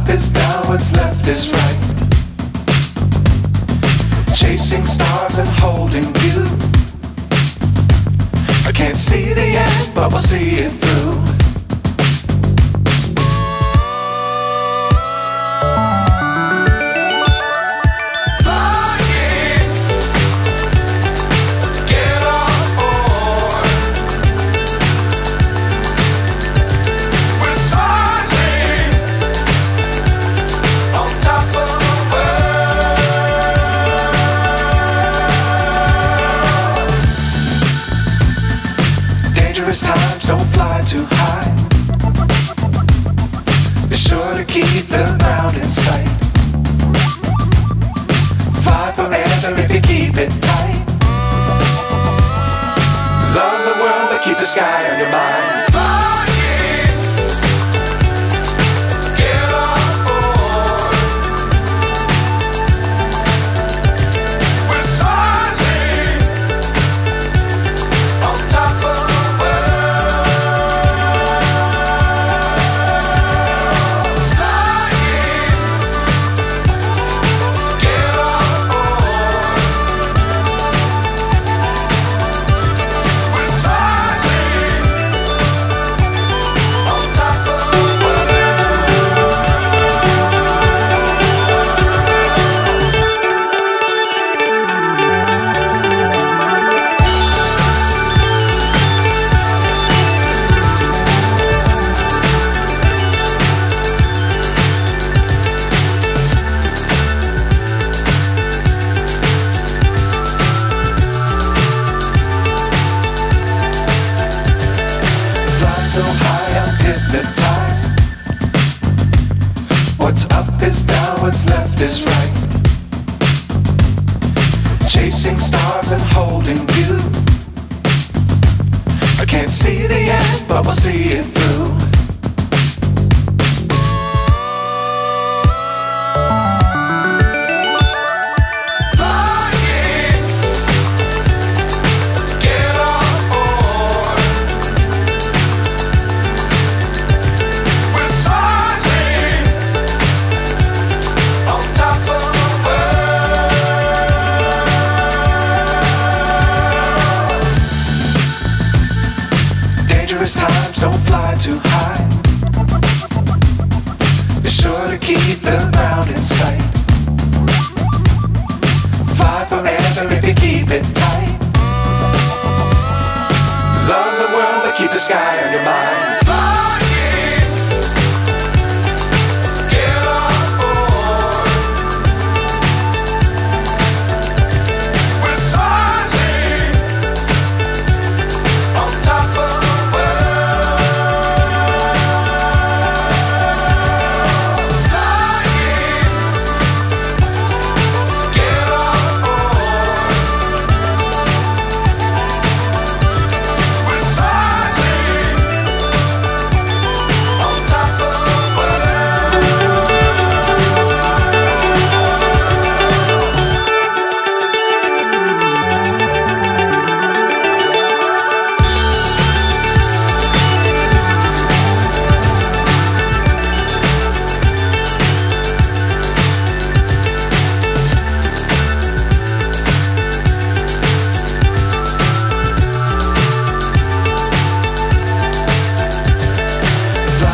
is down, what's left is right. Chasing stars and holding you. I can't see the end, but we'll see it through. Dangerous times, don't fly too high. Be sure to keep the ground in sight. Fly forever if you keep it tight. Love the world, but keep the sky on your mind. So high, I'm hypnotized. What's up is down, what's left is right. Chasing stars and holding you. I can't see the end, but we'll see it through. Dangerous times, don't fly too high. Be sure to keep the ground in sight. Fly forever if you keep it tight. Love the world, but keep the sky on your mind.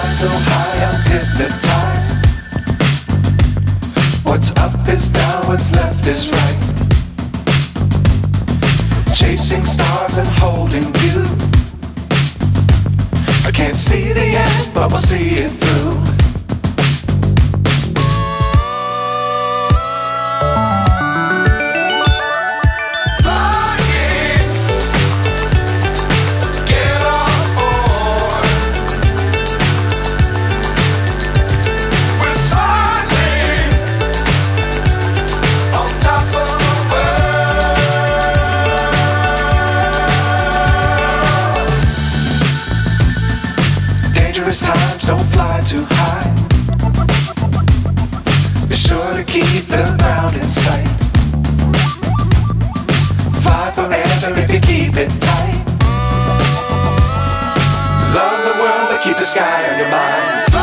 So high, I'm hypnotized. What's up is down, what's left is right. Chasing stars and holding you. I can't see the end, but we'll see it through. Dangerous times, don't fly too high. Be sure to keep the ground in sight. Fly forever if you keep it tight. Love the world, but keep the sky on your mind.